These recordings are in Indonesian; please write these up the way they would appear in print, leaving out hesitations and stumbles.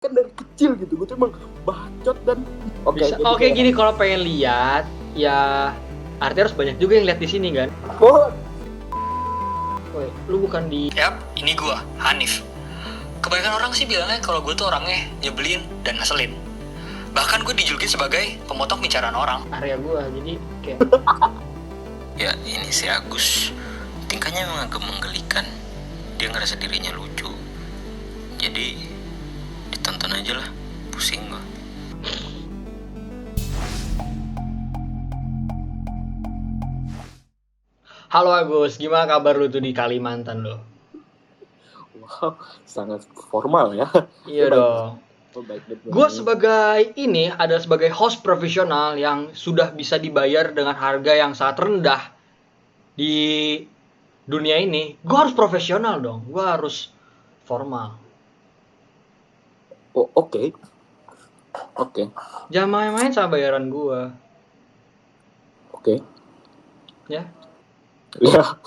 kan dari kecil gitu, gue tuh emang bacot dan Oke, gini, kalau pengen lihat ya artinya harus banyak juga yang lihat di sini kan. Oh, Woi, lu bukan di Yap, ini gua, Hanif. Kebanyakan orang sih bilangnya kalau gue tuh orangnya nyebelin dan ngeselin. Bahkan gue dijulukin sebagai pemotong bicaraan orang. area gua, jadi kayak Ya ini si Agus, tingkahnya memang agak menggelikan. Dia ngerasa dirinya lucu. Jadi ditonton aja lah, pusing gua. halo Agus, gimana kabar lu tuh di Kalimantan lo? wow, sangat formal ya. Iya dong. Baik. Gue sebagai sebagai host profesional yang sudah bisa dibayar dengan harga yang sangat rendah di dunia ini. Gue harus profesional dong. Gue harus formal. Oh, oke. Jangan main-main sama bayaran gue. Oke. Ya. Ya.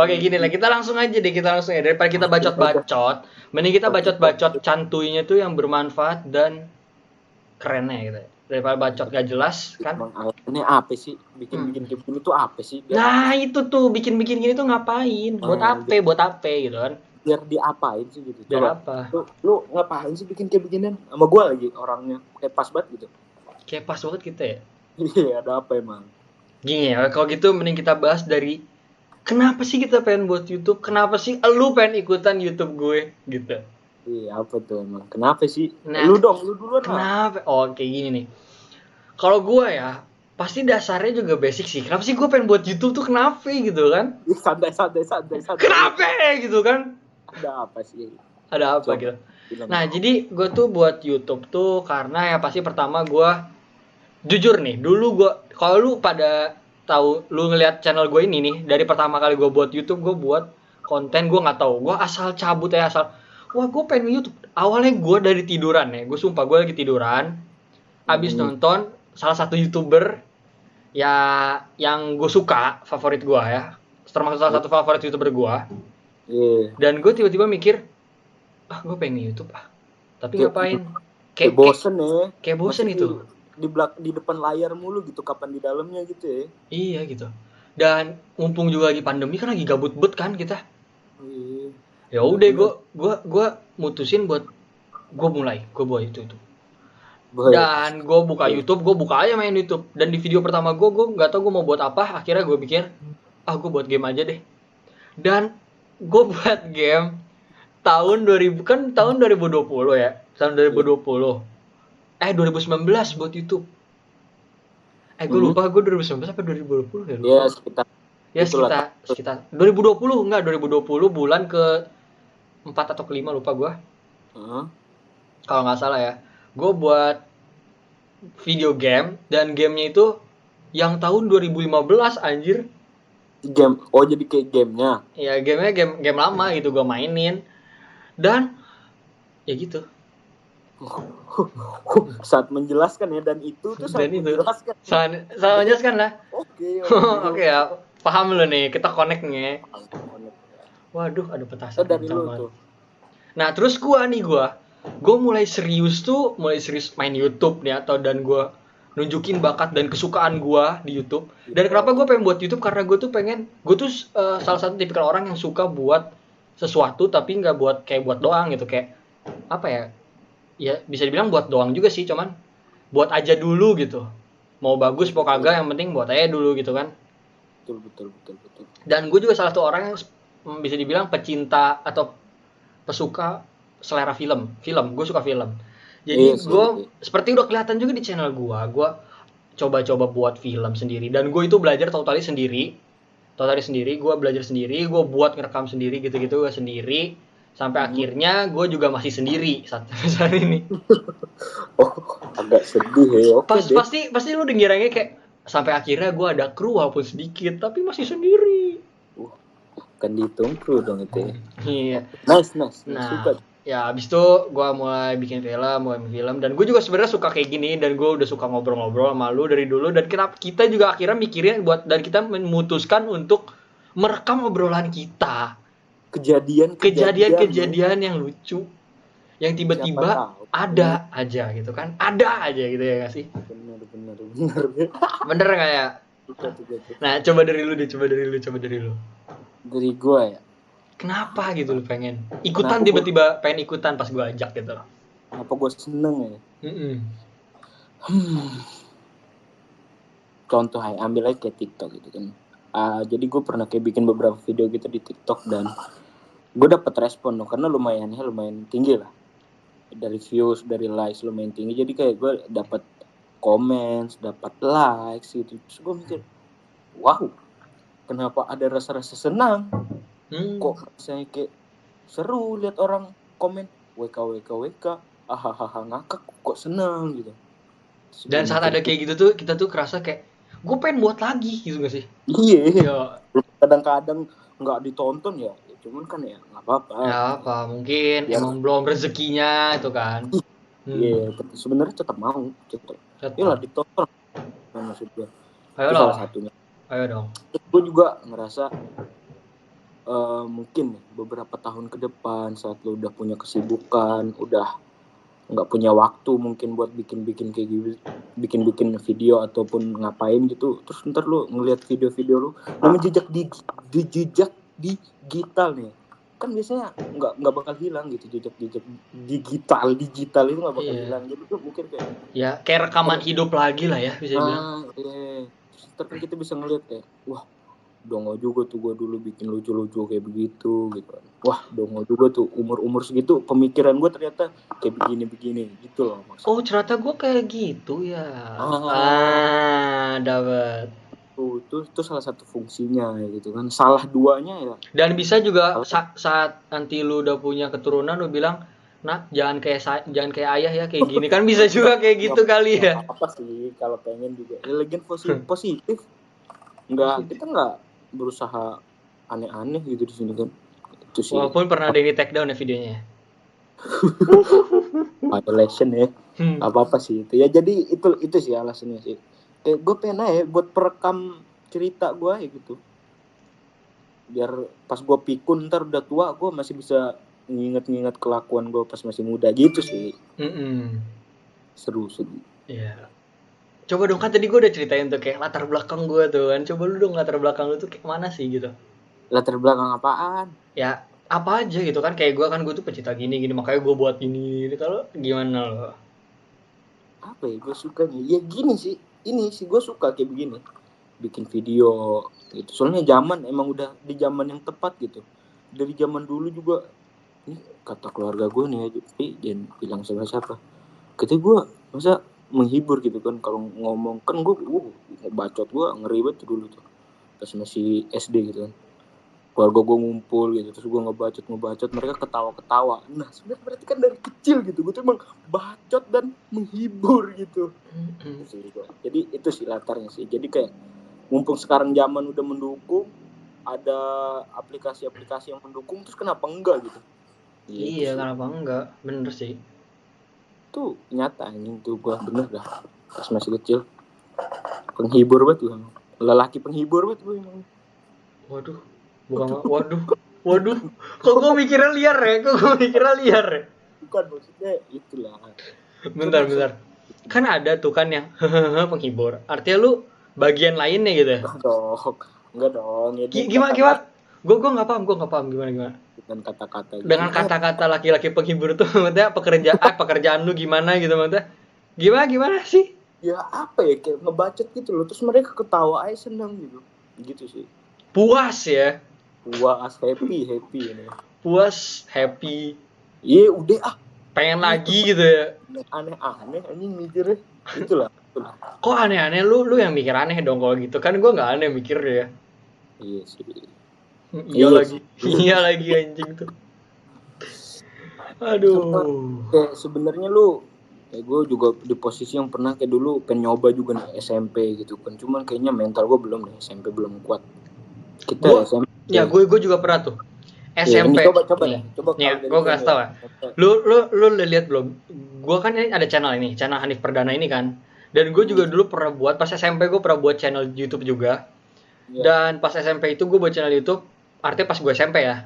Oke, gini lah, kita langsung aja deh, daripada kita bacot-bacot, mending kita bacot-bacot cantuynya tuh yang bermanfaat dan kerennya gitu. Daripada bacot gak jelas kan. Emang alasannya apa sih? Bikin kayak gini tuh apa sih? Nah, itu tuh bikin gini tuh ngapain? Buat apa gitu kan? Biar diapain sih gitu? Biar Coba. apa? Lu ngapain sih bikin kayak beginian? Sama gua lagi orangnya kayak pas banget gitu. Kayak pas banget kita ya. Iya, ada apa emang? Gini ya, kalau gitu mending kita bahas dari kenapa sih kita pengen buat YouTube? Kenapa sih lu pengen ikutan YouTube gue gitu? Iya, apa tuh emang? Kenapa sih? Nah, lu duluan lah. Kenapa? Oh, kayak gini nih. Kalau gue ya, pasti dasarnya juga basic sih. Kenapa sih gue pengen buat YouTube tuh kenapa gitu kan? Santai. Kenapa gitu kan? Ada apa sih? Ada apa Coba, gitu? bilang. Nah, jadi gue tuh buat YouTube tuh karena ya pasti pertama gue jujur nih, dulu gue kalau lu pada tahu lu ngelihat channel gue ini nih, dari pertama kali gue buat YouTube, gue buat konten, gue nggak tahu, gue asal cabut ya, wah gue pengen YouTube. Awalnya gue dari tiduran ya, gue sumpah gue lagi tiduran, abis nonton salah satu YouTuber ya yang gue suka, favorit gue ya, termasuk salah satu favorit YouTuber gue. Iya. Dan gue tiba-tiba mikir, gue pengen YouTube tapi ngapain? Kayak bosen ya. Kayak bosen Masih itu. di depan layar mulu gitu, kapan di dalamnya gitu ya. Iya gitu. Dan mumpung juga lagi pandemi kan, lagi gabut bet kan kita. Iya. Ya udah gue mutusin buat gue buat itu. Dan gue buka YouTube, gue buka aja main YouTube. Dan di video pertama gue nggak tahu gue mau buat apa. Akhirnya gue pikir, gue buat game aja deh. Dan gue buat game tahun 2000 kan, tahun 2020 ya, tahun 2020. 2019 buat YouTube. Gue lupa, gue 2019 apa 2020 ya, lupa. Ya sekitar 2020, enggak 2020 bulan ke 4 atau ke 5 lupa gue. Kalau nggak salah ya. Gue buat video game dan gamenya itu yang tahun 2015 anjir. Game. Oh, jadi kayak gamenya. Ya gamenya game lama gitu gue mainin. Dan ya gitu. Saat menjelaskan ya, dan itu tuh sangat menjelaskan. Sangat menjelaskan lah. Oke. Oke ya, paham lo nih, kita connect nih. Waduh, ada petasan. Dari lu tuh. Nah, terus gue mulai serius main YouTube nih, dan gue nunjukin bakat dan kesukaan gue di YouTube. Dan kenapa gue pengen buat YouTube? Karena gue tuh salah satu tipikal orang yang suka buat sesuatu tapi nggak buat doang gitu, kayak apa ya? Ya bisa dibilang buat doang juga sih, cuman buat aja dulu gitu. Mau bagus mau kagak, yang penting buat aja dulu gitu kan. Betul. Dan gue juga salah satu orang yang bisa dibilang pecinta atau pesuka selera film. Gue suka film. Jadi gue seperti udah kelihatan juga di channel gue coba-coba buat film sendiri, dan gue itu belajar totally sendiri. Gue belajar sendiri, gue buat ngerekam sendiri gitu-gitu gue sendiri. Sampai akhirnya gue juga masih sendiri saat ini. Oh, agak sedih ya. Pasti lu dengiranya kayak sampai akhirnya gue ada kru walaupun sedikit, tapi masih sendiri. Kan dihitung kru dong itu. Iya. Nice. Nah, suka. Ya abis itu gue mulai bikin film, dan gue juga sebenarnya suka kayak gini, dan gue udah suka ngobrol-ngobrol sama lu dari dulu. Dan kita juga akhirnya mikirin dan kita memutuskan untuk merekam obrolan kita kejadian yang lucu yang tiba-tiba Siapa tahu. ada aja gitu kan, ada aja gitu ya nggak sih? Bener. Bener nggak ya? Gitu. Nah coba dari lu. Dari gue ya, Kenapa gitu lu pengen ikutan, Kenapa tiba-tiba pengen ikutan pas gua ajak gitu? kenapa gue seneng ya? Contoh aja, ambil aja kayak TikTok gitu kan. Jadi gue pernah kayak bikin beberapa video gitu di TikTok dan gue dapet respon dong, karena lumayan tinggi lah. Dari views, dari likes lumayan tinggi. Jadi kayak gue dapet comments, dapet likes gitu. Terus gue mikir, wow, kenapa ada rasa-rasa senang? Kok rasanya kayak seru lihat orang komen WK, ahahaha ngakak, kok senang gitu. Terus Dan gue saat mikir, ada kayak gitu tuh kita tuh kerasa kayak gue pengen buat lagi gitu gak sih? iya, Ya, kadang-kadang nggak ditonton ya, cuman kan ya nggak apa-apa. ya apa mungkin Biar- emang belum rezekinya itu kan. Iya, sebenarnya tetap mau, tetap. Iyalah ditonton, kan maksud gue. Ayo Itu loh, salah satunya. ayo dong. Terus gue juga ngerasa mungkin nih, beberapa tahun ke depan saat lo udah punya kesibukan, udah nggak punya waktu mungkin buat bikin kayak gitu, bikin video ataupun ngapain gitu, terus ntar lo ngelihat video lo, namanya jejak digital nih, kan biasanya nggak bakal hilang gitu, jejak digital itu nggak bakal Iya. hilang. Jadi gue mikir kayak Ya kayak rekaman hidup lagi lah ya bisa bilang. terus ntar kan kita bisa ngelihat kayak, wah dongo juga tuh gue dulu bikin lucu-lucu kayak begitu gitu kan. Wah dongo juga tuh umur segitu pemikiran gue ternyata kayak begini gitu loh maksudnya. Oh ternyata gue kayak gitu ya. Dapat. Itu salah satu fungsinya gitu kan. Salah duanya ya. Dan bisa juga saat nanti lu udah punya keturunan lu bilang, "Nak, jangan kayak ayah ya kayak gini." Kan bisa juga kayak gitu kali ya. Apa sih kalau pengen juga. Ya legend positif. Kita enggak berusaha aneh-aneh gitu di sini kan. Itu sih. Walaupun pernah ada di take down ya videonya. Violation ya. Apa sih itu. Ya jadi itu sih alasannya sih. Kayak gue pengen aja buat perekam cerita gue ya gitu. Biar pas gue pikun ntar udah tua gue masih bisa nginget kelakuan gue pas masih muda gitu sih. Seru. Iya. Coba dong, kan tadi gue udah ceritain tuh kayak latar belakang gue tuh kan. Coba lu dong latar belakang lu tuh kayak mana sih gitu. Latar belakang apaan? Ya apa aja gitu kan, kayak gue tuh pecinta gini makanya gue buat ini. Kalau gimana lo? Apa ya gue sukanya? Ya gini sih. Ini sih gue suka kayak begini. Bikin video gitu. Soalnya emang udah di zaman yang tepat gitu. Dari zaman dulu juga ini kata keluarga gue nih ya, jangan bilang siapa. Ketika gue masa menghibur gitu kan, kalau ngomong kan gue bacot gue ngeri banget dulu tuh pas masih SD gitu kan, keluarga gue ngumpul gitu terus gue ngebacot mereka ketawa. Nah sebenarnya berarti kan dari kecil gitu gue tuh emang bacot dan menghibur gitu. Jadi itu sih latarnya sih. Jadi kayak mumpung sekarang zaman udah mendukung, ada aplikasi-aplikasi yang mendukung, terus kenapa enggak gitu. Iya kenapa enggak, bener sih. Tuh nyata anjing tuh gue bener dah pas masih kecil penghibur banget tuh, lelaki penghibur banget gue emang. Waduh kok gue mikirnya liar ya? Bukan, maksudnya itulah. Bentar kan ada tuh kan yang penghibur, artinya lu bagian lainnya gitu ya. Enggak dong ya, gimana gue nggak paham gimana dengan kata-kata laki-laki penghibur tuh maksudnya pekerjaan lu gimana gitu, maksudnya gimana sih ya? Apa ya, kayak ngebacot gitu loh terus mereka ketawa aja seneng gitu sih, puas happy iya udah pengen lagi gitu ya. aneh anjing mikirnya itulah. Kok aneh-aneh, lu yang mikir aneh dong kalau gitu kan. Gue nggak aneh mikir ya. Iya sih. Iya lagi anjing tuh. Aduh. Kayak sebenarnya lu, kayak gue juga di posisi yang pernah kayak dulu pengen nyoba juga nih SMP gitu kan. Cuman kayaknya mental gue belum nih, SMP belum kuat. SMP. Ya gue juga pernah tuh. SMP. Ya, coba nih. Nih, gue kasih tau ya. Lu lihat belum? Gue kan ini ada channel Hanif Perdana ini kan. Dan gue juga dulu pernah buat pas SMP, gue pernah buat channel YouTube juga. Dan pas SMP itu gue buat channel YouTube, artinya pas gue SMP ya.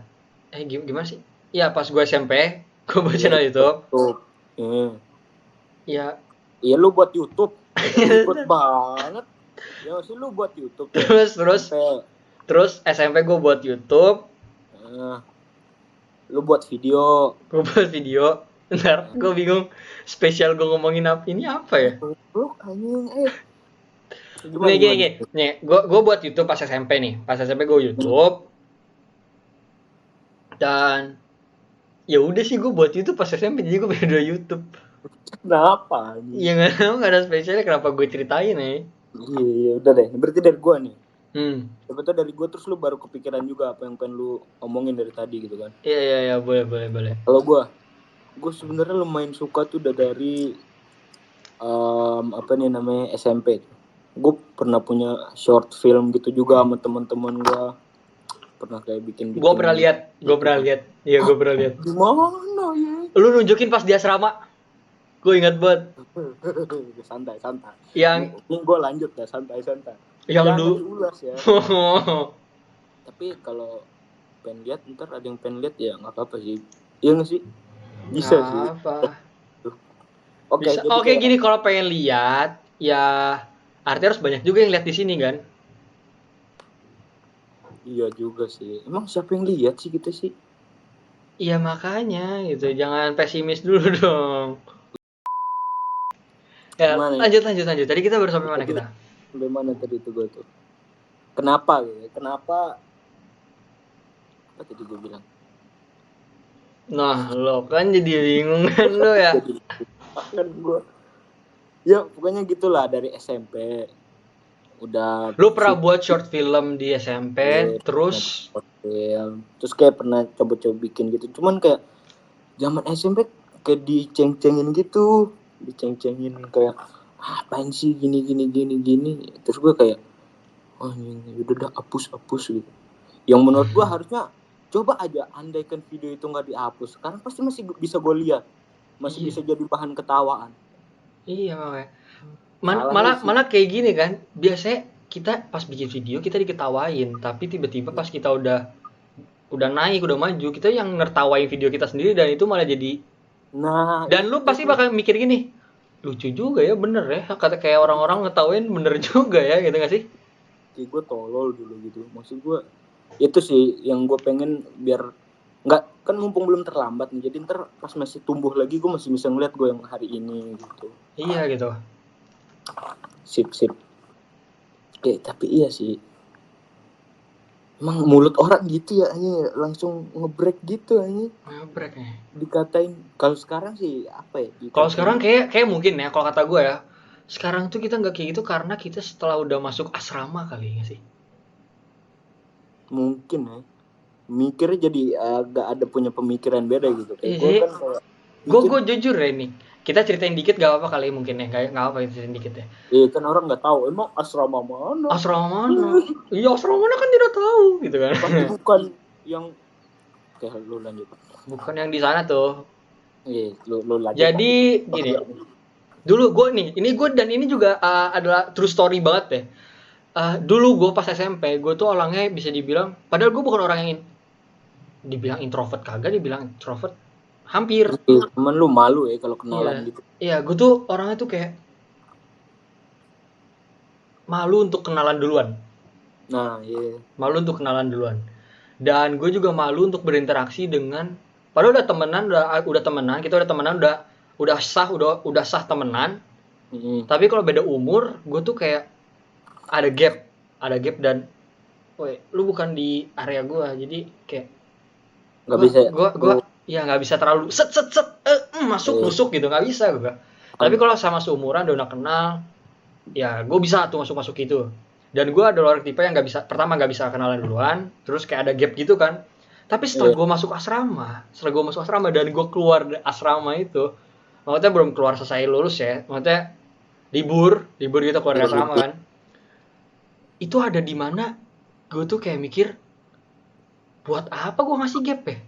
Gimana sih? Ya pas gue SMP, gue buat channel YouTube. YouTube. Iya. Ya, Iya lu buat YouTube. Ribet banget. Ya masih lu buat YouTube. Ya. terus Sampai, SMP gue buat YouTube, lu buat video. gue buat video. Ntar gue bingung spesial gue ngomongin ini apa ya? Lu anjing Gini. Nih, gue buat YouTube pas SMP nih. Pas SMP gue YouTube. Dan ya udah sih gue buat YouTube pas SMP, jadi gue pengen dua YouTube. Kenapa anjing? Ya nggak ada spesialnya, kenapa gue ceritain ya? Iya, udah deh. Berarti dari gua nih. Sebetulnya dari gua terus lu baru kepikiran juga apa yang pengen lu omongin dari tadi gitu kan. Iya, boleh. Kalau gua sebenarnya lumayan suka tuh udah dari apa nih namanya SMP. Gue pernah punya short film gitu juga sama teman-teman gua. Pernah kayak bikin. Gue pernah lihat. Iya, gue pernah lihat. Gimana ya? Lu nunjukin pas di asrama. Gue ingat banget. santai. Yang ini gue lanjut ya, santai. Yang jangan lu diulas ya. Tapi kalau pengen lihat ntar ada yang pengen lihat ya nggak apa-apa sih. Iya nggak sih? Bisa sih. Apa? Oke, gini, kalau pengen lihat ya artinya harus banyak juga yang lihat di sini kan. Iya juga sih. Emang siapa yang lihat sih kita sih? Iya makanya gitu, jangan pesimis dulu dong. Ya, lanjut. Tadi kita baru sampai mana kita? Sampai mana tadi itu gue tuh? Kenapa gitu? Kenapa? Apa tadi gue bilang? Nah, lo kan jadi bingung kan lo ya? Kan gue. Ya, pokoknya gitulah dari SMP. Udah. Lu pernah buat short film di SMP, terus kayak pernah coba-coba bikin gitu. Cuman kayak zaman SMP kayak diceng-cengin gitu. Diceng-cengin kayak apain sih gini. Terus gue kayak udah hapus gitu. Yang menurut gue harusnya coba aja andaikan video itu nggak dihapus, sekarang pasti masih bisa gue lihat, masih bisa jadi bahan ketawaan. Iya makanya. Malah kayak gini kan, biasanya kita pas bikin video kita diketawain, tapi tiba-tiba pas kita udah naik, udah maju, kita yang nertawain video kita sendiri, dan itu malah jadi. Dan lu pasti bakal mikir gini, lucu juga ya, bener ya, kata kayak orang-orang ngetawain bener juga ya, gitu gak sih? Kayak gue tolol dulu gitu, maksud gue itu sih yang gue pengen biar nggak, kan mumpung belum terlambat nih, jadi ntar pas masih tumbuh lagi gue masih bisa ngeliat gue yang hari ini gitu. Iya gitu. Sip. Tapi iya sih. Emang mulut orang gitu ya, langsung nge-break gitu aja. Nge-break ya. Dikatain kalau sekarang sih apa ya? Kalau sekarang kayak mungkin ya, kalau kata gue ya, sekarang tuh kita nggak kayak gitu karena kita setelah udah masuk asrama kali ya sih. Mungkin ya. Mikirnya jadi agak ada punya pemikiran beda gitu. Kayak gue jujur ya ini. Kita ceritain dikit gak apa-apa kali mungkin ya. Gak apa-apa ceritain dikit ya. Iya kan orang gak tahu. Emang asrama mana? Iya asrama mana kan tidak tahu gitu kan. Pasti bukan yang. Oke lu lanjut. Bukan yang di sana tuh. Iya lu lanjut. Jadi gini. Dulu gue nih. Ini juga adalah true story banget deh. Dulu gue pas SMP. Gue tuh orangnya bisa dibilang. Padahal gue bukan orang yang dibilang introvert kagak. Dibilang introvert hampir. Temen lu malu ya kalau kenalan gitu. Iya, gue tuh orangnya tuh kayak malu untuk kenalan duluan. Nah, iya. Malu untuk kenalan duluan. Dan gue juga malu untuk berinteraksi dengan, padahal udah temenan, kita udah temenan, udah sah temenan. Tapi kalau beda umur, gue tuh kayak ada gap dan, woi, lu bukan di area gue, jadi kayak nggak bisa. Gue ya nggak bisa terlalu masuk gitu, nggak bisa gue. Tapi kalau sama seumuran udah kenal, ya gue bisa tuh masuk itu. Dan gue adalah orang tipe yang nggak bisa kenalan duluan, terus kayak ada gap gitu kan. Tapi setelah gue masuk asrama dan gue keluar dari asrama itu, maksudnya belum keluar selesai lulus ya, maksudnya libur gitu keluar dari asrama kan. Itu ada di mana gue tuh kayak mikir, buat apa gue ngasih gap ya?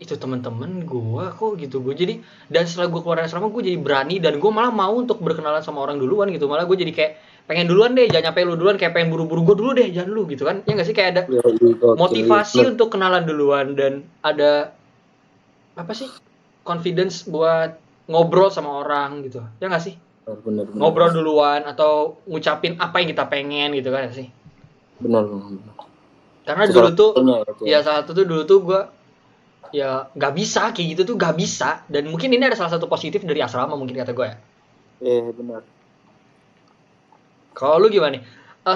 Itu temen-temen gue kok gitu. Gue jadi, dan setelah gue keluar dari asrama gue jadi berani, dan gue malah mau untuk berkenalan sama orang duluan gitu. Malah gue jadi kayak pengen duluan deh, jangan nyampe lu duluan, kayak pengen buru-buru gue dulu deh, jangan lu gitu kan. Ya nggak sih, kayak ada Ya, gokil, motivasi bener, untuk kenalan duluan dan ada apa sih? Confidence buat ngobrol sama orang gitu. Ya nggak sih? bener, Ngobrol duluan atau ngucapin apa yang kita pengen gitu kan sih. bener. Karena Itu dulu salah tuh satunya itu. ya salah satu tuh dulu tuh gue ya nggak bisa kayak gitu tuh, nggak bisa. Dan mungkin ini ada salah satu positif dari asrama mungkin kata gue ya. Benar. Kalau lu gimana nih?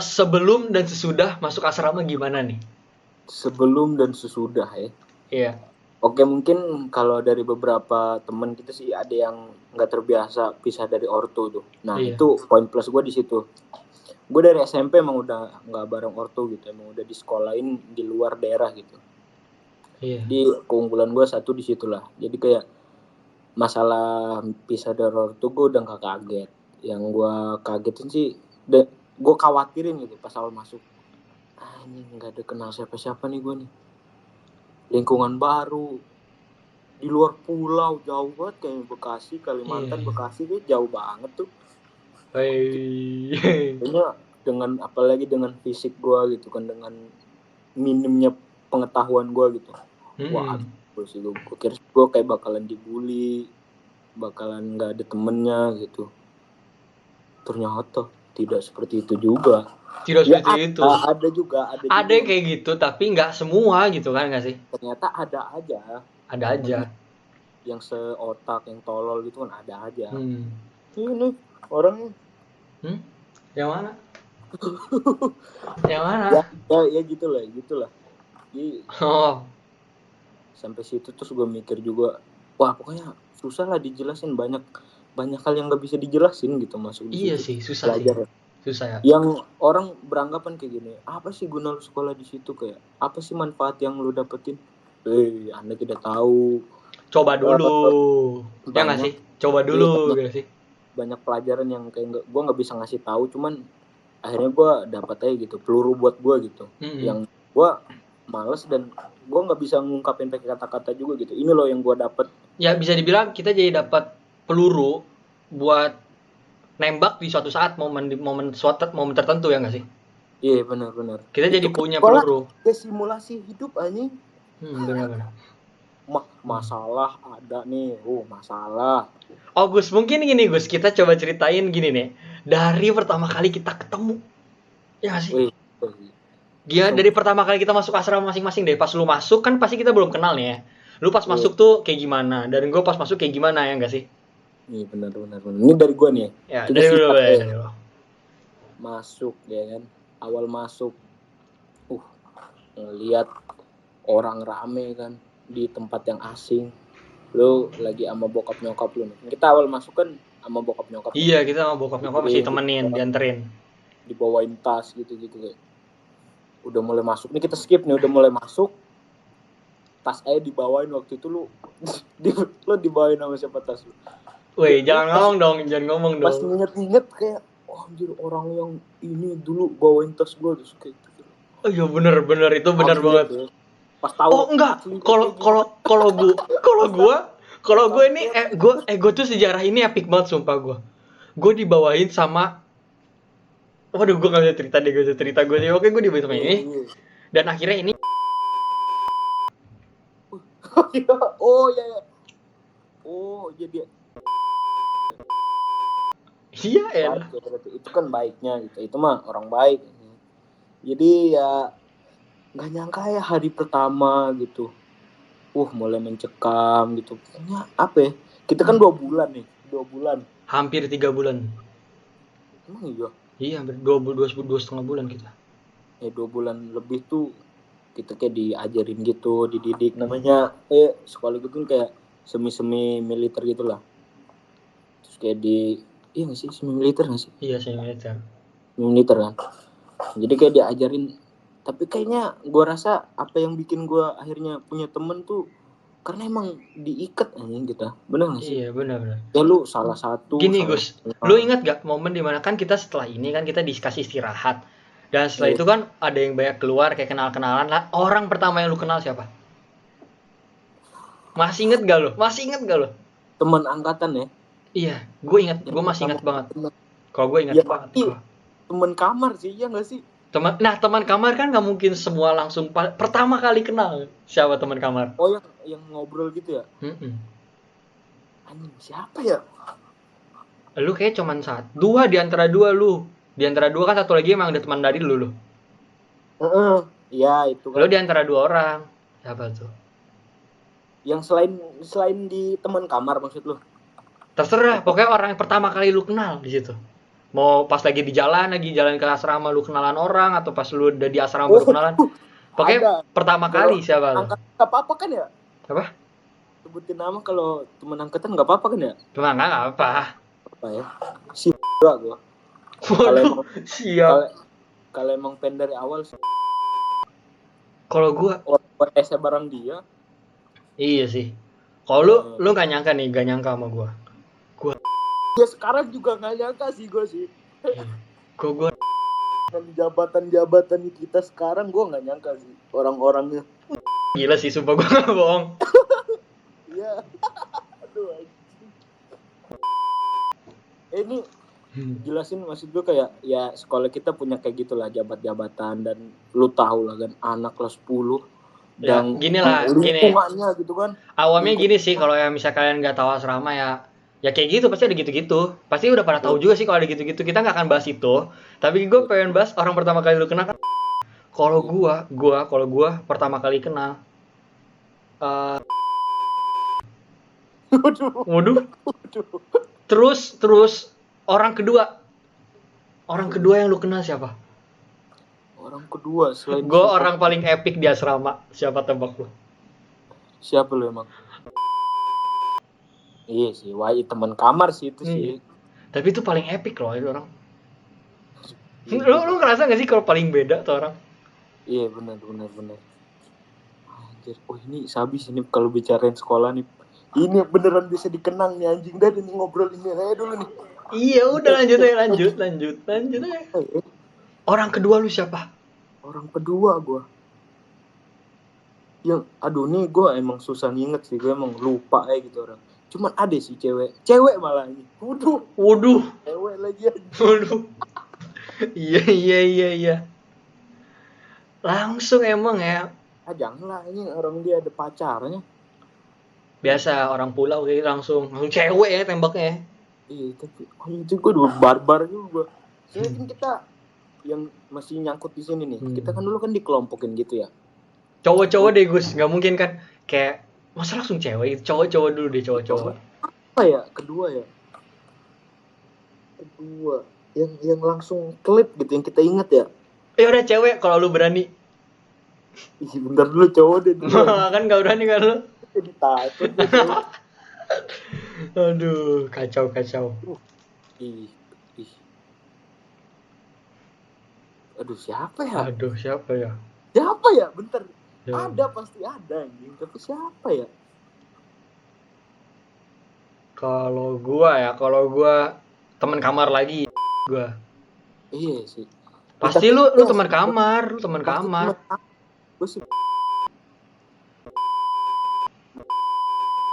Sebelum dan sesudah masuk asrama gimana nih? Sebelum dan sesudah ya. Iya. Oke, mungkin kalau dari beberapa teman kita sih ada yang nggak terbiasa pisah dari ortu tuh. Nah, Iya. itu poin plus gue di situ. Gue dari SMP emang udah nggak bareng ortu gitu, emang udah di sekolahin di luar daerah gitu. Iya. Jadi keunggulan gue satu di situlah. Jadi kayak masalah pisah dari ortu gue udah nggak kaget. Yang gue kagetin sih, gue khawatirin gitu pas awal masuk. Ini nggak ada kenal siapa-siapa nih gue nih. Lingkungan baru, di luar pulau, jauh banget kayak Bekasi, Kalimantan, Iya. Bekasi tuh jauh banget tuh. Hei. Kayaknya dengan apalagi dengan fisik gue gitu kan, dengan minimnya pengetahuan gue gitu. Wah, gue kira gue kayak bakalan dibully, bakalan nggak ada temennya gitu. Ternyata tidak seperti itu juga. Tidak Ya, seperti itu. ada juga. Ada yang kayak gitu, tapi nggak semua gitu kan nggak sih? Ternyata ada aja. Ada aja. Yang seotak, yang tolol gitu kan ada aja. Hmm. Ini orangnya. Yang mana? Yang mana? Ya gitulah. Jadi Oh. sampai situ terus gue mikir juga, wah pokoknya susah lah dijelasin, banyak hal yang nggak bisa dijelasin gitu masuk di Iya situ. sih, susah Belajar. sih. Susah ya. Yang orang beranggapan kayak gini, apa sih guna lu sekolah di situ, kayak apa sih manfaat yang lu dapetin? Anda tidak tahu. Coba dulu. Ya nggak Banyak. sih? Coba dulu Iya, gitu sih. banyak pelajaran yang kayak gue nggak bisa ngasih tahu, cuman akhirnya gue dapat aja gitu, peluru buat gue gitu. Yang gue males dan gue nggak bisa ngungkapin pakai kata-kata juga gitu. Ini loh yang gue dapet. Ya bisa dibilang kita jadi dapat peluru buat nembak di suatu saat, momen tertentu ya nggak sih? Iya benar. Kita Itu jadi punya sekolah peluru. kayak simulasi hidup anjing. Benar. Masalah ada nih, masalah. Oh Gus, mungkin gini Gus, kita coba ceritain gini nih. Dari pertama kali kita ketemu, ya nggak sih? Dia dari pertama kali kita masuk asrama masing-masing deh. Pas lu masuk kan pasti kita belum kenal nih ya. Lu pas masuk tuh kayak gimana? Dan gue pas masuk kayak gimana ya nggak sih? Iya benar. Ini dari gue nih. Ya dari lu. Masuk ya kan. Awal masuk, ngeliat orang rame kan di tempat yang asing. Lu lagi sama bokap nyokap lu nih. Kita awal masuk kan sama bokap nyokap. Iya, kita sama bokap nyokap masih temenin, dianterin. Dibawain tas gitu kayak. Udah mulai masuk nih, kita skip nih, udah mulai masuk. Tas aja dibawain waktu itu lu dibawain sama siapa tas lu? Woi, jangan ngomong dong. Pas inget kayak, anjir orang yang ini dulu bawain tas gua terus kayak gitu. Oh iya bener itu bener banget. Ya. Pas tahu. Oh enggak, kalau gue ini gue tuh sejarah ini epic banget sumpah gue. Gue dibawain sama, waduh gue gak bisa cerita gue sih. Oke, gue dibawain sama ini. Dan akhirnya ini jadi iya ya. Itu kan baiknya gitu. Itu mah orang baik. Jadi ya nggak nyangka ya hari pertama gitu. Mulai mencekam gitu. Pokoknya apa ya? Kita kan 2 bulan nih. 2 bulan. Hampir 3 bulan. Emang iya? Iya, hampir 2,5 bulan kita. Ya 2 bulan lebih tuh kita kayak diajarin gitu, dididik. Namanya sekolah gitu kan kayak semi militer gitulah. Terus kayak iya nggak sih, semi militer nggak sih? Iya, semi militer kan. Jadi kayak diajarin. Tapi kayaknya gue rasa apa yang bikin gue akhirnya punya temen tuh karena emang diikat aja kita. Bener nggak sih? Iya, benar. Ya lu salah satu. Gini Gus, lu ingat gak momen dimana kan kita setelah ini kan kita dikasih istirahat. Dan setelah itu kan ada yang banyak keluar kayak kenal-kenalan lah. Orang pertama yang lu kenal siapa? Masih inget gak lo? Teman angkatan ya? Iya, gue masih ingat banget. Kalau gue ingat banget. teman kamar sih, iya nggak sih? Teman kamar kan nggak mungkin semua langsung pertama kali kenal. Siapa teman kamar? Oh, yang ngobrol gitu ya? Anjing, siapa ya? Lu kayak cuman dua di antara dua lu. Di antara dua kan satu lagi emang ada teman dari lu. Iya, itu kan. Lu di antara dua orang. Siapa tuh? Yang selain di teman kamar maksud lu? Terserah, pokoknya orang yang pertama kali lu kenal di situ. Mau pas lagi jalan ke asrama lu kenalan orang, atau pas lu udah di asrama baru kenalan. Pokoknya ada. pertama kali siapa lu? Angkat nggak apa-apa kan ya? Apa? Sebutin nama kalau teman angkatan nggak apa-apa kan ya? Cuma nggak apa. Apa ya? Si gua. Waduh, siap. Kalau emang pen dari awal sih. Kalau gua OTS bareng dia. iya sih. Kalau lu nggak nyangka sama gua. Ya sekarang juga nggak nyangka sih gue sih. Kok gua Dan jabatan kita sekarang gue nggak nyangka sih orang-orangnya. gila sih, sumpah gua nggak bohong. Iya. Aduh. Ini jelasin maksud gue kayak ya sekolah kita punya kayak gitulah jabat-jabatan, dan lu tahu lah kan anak kelas 10 Ya, dan gini lah, lingkungannya gitu kan. Awamnya gini sih, kalau yang misalnya kalian nggak tahu asrama ya kayak gitu, pasti ada gitu-gitu. Pasti udah pada tahu juga sih kalau ada gitu-gitu. Kita nggak akan bahas itu. Tapi gue pengen bahas orang pertama kali lu kenal kan. Kalau gua pertama kali kenal. Waduh. Terus orang kedua yang lu kenal siapa? Orang kedua selain Gue orang paling epic di asrama. Siapa tebak lu? siapa lu emang? Iya sih, Wai teman kamar sih itu sih. Tapi itu paling epic loh itu orang. Lu ngerasa gak sih kalau paling beda tuh orang? Iya benar. Anjir, ini sabis ini kalau bicarain sekolah nih. Ini beneran bisa dikenang nih anjing, dari nih ngobrol ini aja dulu nih. Iya udah lanjut aja. Orang kedua lu siapa? Orang kedua gue. Yang aduh nih gue emang susah nginget sih, gue emang lupa gitu orang. Cuman ada sih cewek malah ini. Waduh. Cewek lagi aja. Waduh. Iya. Langsung emang ya. Janganlah, ini orang dia ada pacarnya. Biasa orang pulau kayak langsung cewek ya tembaknya. Iya, tapi itu gue udah barbar juga. Soalnya kan kita yang masih nyangkut di sini nih. Kita kan dulu kan dikelompokin gitu ya. Cowok-cowok deh Gus, nggak mungkin kan kayak masa langsung cewek. Cowok-cowok dulu deh, cowok-cowok. Apa ya? Kedua yang langsung klip gitu yang kita inget ya. Udah cewek kalau lu berani. Ih, bentar dulu cowok deh. Kan nggak berani kan lu? Jadi takut. Aduh, kacau. Ih. Aduh, siapa ya? Siapa ya? Bentar. Ya. Ada, pasti ada anjing. Tapi siapa ya? Kalau gua teman kamar lagi gua. Iya sih. Pasti lu teman kamar, Gue sih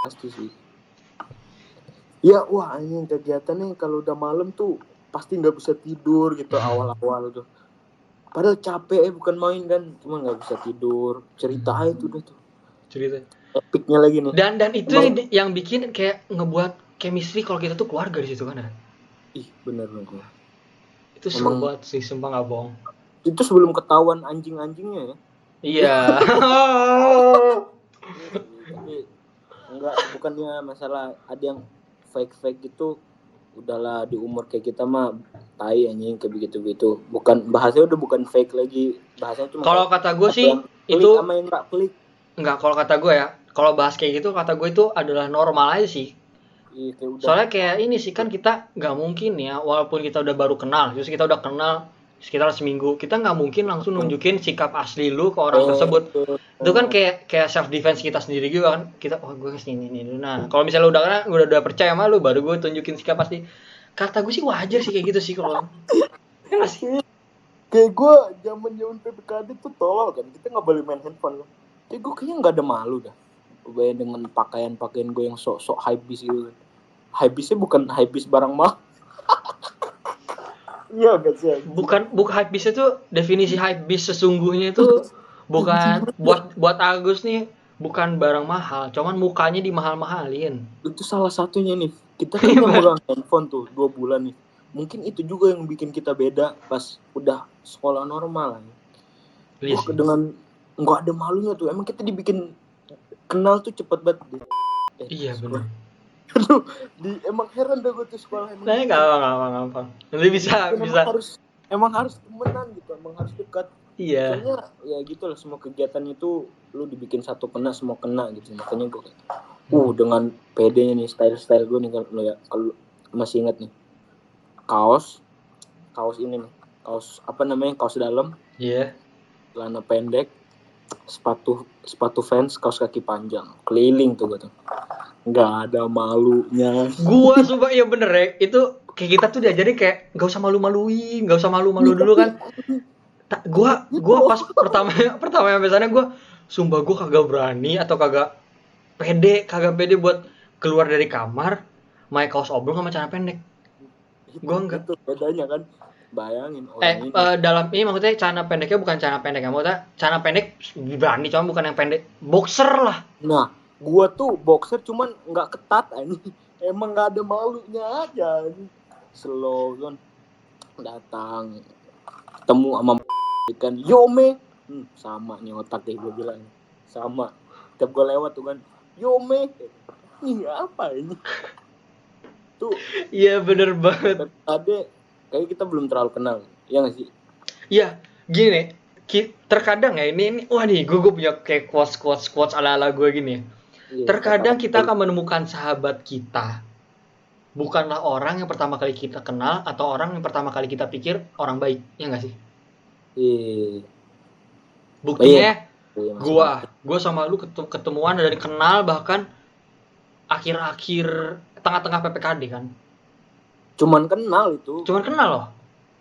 pasti sih. Ya wah anjing kegiatannya kalau udah malam tuh pasti nggak bisa tidur gitu awal-awal tuh. Padahal capek bukan main kan, cuma nggak bisa tidur. Cerita itu udah tuh. Cerita. Epicnya lagi nih. Dan itu yang bikin kayak ngebuat chemistry kalau kita tuh keluarga di situ kan ya. Ih, bener. Itu seru banget sih, sumpah nggak bohong. Itu sebelum ketahuan anjing-anjingnya ya. Iya. Enggak, bukannya masalah ada yang fake gitu. Udahlah di umur kayak kita mah tai anjing kayak begitu. Bukan bahasanya udah bukan fake lagi. Bahasanya cuma kalau kata gue sih itu sama yang enggak klik. Enggak, kalau kata gue ya, kalau bahas kayak gitu kata gue itu adalah normal aja sih. Iya, soalnya kayak ini sih kan kita nggak mungkin ya, walaupun kita udah baru kenal, terus kita udah kenal sekitar seminggu, kita nggak mungkin langsung nunjukin sikap asli lu ke orang tersebut. Itu kan kayak self defense kita sendiri juga kan. Kita gue kesini dulu. Nah, kalau misalnya udah percaya sama lu, baru gue tunjukin sikap asli. Kata gue sih wajar sih kayak gitu sih kalau. Ya sih. Kayak gue zaman PPKD tuh tolol kan, kita nggak boleh main handphone loh. Kayak gue kayaknya nggak ada malu dah. Gue dengan pakaian gue yang sok hypebeast gitu kan. Hypebeastnya bukan hypebeast barang mah. Iya gak sih? Bukan hype beast itu, definisi hype beast sesungguhnya itu bukan buat Agus nih, bukan barang mahal, cuman mukanya dimahal-mahalin. Itu salah satunya nih. Kita kan yang megang handphone tuh 2 bulan nih. Mungkin itu juga yang bikin kita beda pas udah sekolah normal. Iya Wah, sih. dengan nggak ada malunya tuh. Emang kita dibikin kenal tuh cepet banget. Iya benar. Aduh, emang heran dah gue tuh sekolah emang. Nah, gampang. Nanti bisa. Emang harus temenan gitu, emang harus dekat. Iya. Soalnya ya gitu lah, semua kegiatan itu lu dibikin satu kena, semua kena gitu. Makanya gue dengan pedenya nih, style gue nih kalau masih ingat nih. Kaos ini nih. Kaos apa namanya? Kaos dalam. Iya. Celana pendek, sepatu Vans, kaos kaki panjang, keliling tuh gue tuh, nggak ada malunya. Gua sumpah iya bener ya, itu kayak kita tuh diajarin kayak nggak usah malu-maluin, nggak usah malu-malu dulu kan. Gua pas pertama sampai sana gua sumpah gua kagak berani atau kagak pede buat keluar dari kamar pakai kaos oblong sama celana pendek. Gua enggak. Itu bedanya kan. Bayangin orang ini. Dalam ini maksudnya celana pendeknya bukan celana pendek, maksudnya celana pendek berani, cuma bukan yang pendek, boxer lah. Nah, gua tuh boxer cuman nggak ketat aja. Emang nggak ada malunya aja. Slow kan datang ketemu sama kan Yome, sama nih otak deh gue bilang, sama. Tiap gue lewat tuh kan Yome, ini apa ini? Tuh. Iya bener banget. Tadi kayak kita belum terlalu kenal, ya nggak sih? Iya, gini, terkadang ya ini wah nih, gue punya kayak quotes ala gue gini. Iya, Terkadang kita akan menemukan sahabat kita, bukanlah orang yang pertama kali kita kenal atau orang yang pertama kali kita pikir orang baik, ya nggak sih? Iya. Buktinya, Iya, gue sama lu ketemuan dari kenal bahkan akhir-akhir tengah-tengah PPKD kan. Cuman kenal itu. Cuman kenal loh.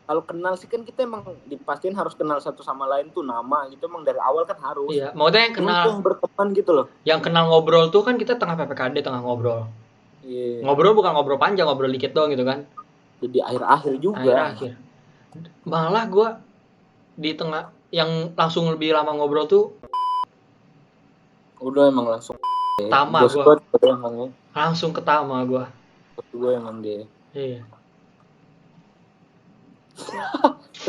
Kalau kenal sih kan kita emang dipastiin harus kenal satu sama lain tuh, nama gitu emang dari awal kan harus. Iya, maksudnya yang kenal, yang berteman gitu loh. Yang kenal ngobrol tuh kan kita tengah PPKD, tengah ngobrol. Iya. Ngobrol bukan ngobrol panjang, ngobrol dikit doang gitu kan. Jadi akhir-akhir juga. Akhir. Malah gue di tengah yang langsung lebih lama ngobrol tuh udah emang langsung Tama gue. Emangnya. Langsung ke Tama gue. Gue emang dia. Iya.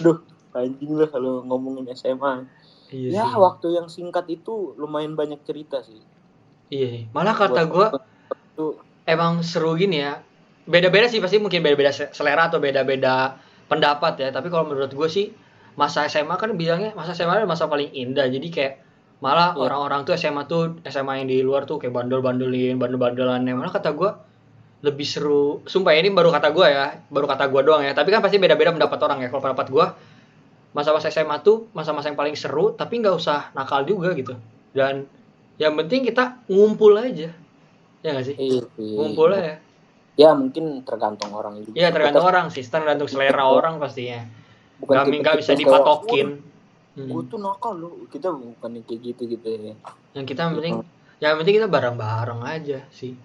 Aduh, anjing lah kalau ngomongin SMA. Iya ya sih. Waktu yang singkat itu lumayan banyak cerita sih. Iya. Malah kata gue emang seru gini ya. Beda-beda sih, pasti mungkin beda-beda selera atau beda-beda pendapat ya. Tapi kalau menurut gue sih masa SMA kan bilangnya masa SMA adalah masa paling indah. Jadi kayak malah orang-orang tuh SMA yang di luar tuh kayak bandel-bandelannya. Malah kata gue lebih seru. Sumpah ini baru kata gue doang ya. Tapi kan pasti beda-beda pendapat orang ya. Kalau pendapat gue masa-masa SMA tuh masa-masa yang paling seru, tapi nggak usah nakal juga gitu. Dan yang penting kita ngumpul aja, ya nggak sih? Iya. Ngumpul aja. Ya mungkin tergantung orang juga. Iya tergantung orang sih, tergantung selera orang pastinya. Nggak bisa dipatokin. Gue tuh nakal loh, kita bukan kayak gitu ya. Yang penting kita bareng-bareng aja sih.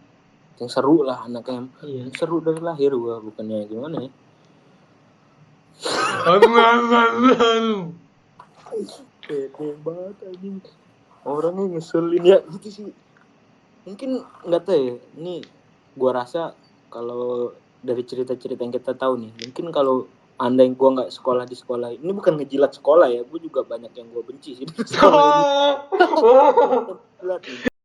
Yang seru lah anaknya. Iya. Yang seru dari lahir gue, bukannya gimana ya? Pede banget anjing. Orangnya ngeselin ya gitu sih. Mungkin nggak tahu ya. Ini gue rasa kalau dari cerita-cerita yang kita tahu nih, mungkin kalau anda yang gue nggak sekolah di sekolah ini, bukan ngejilat sekolah ya, gue juga banyak yang gue benci sih di sekolah ini.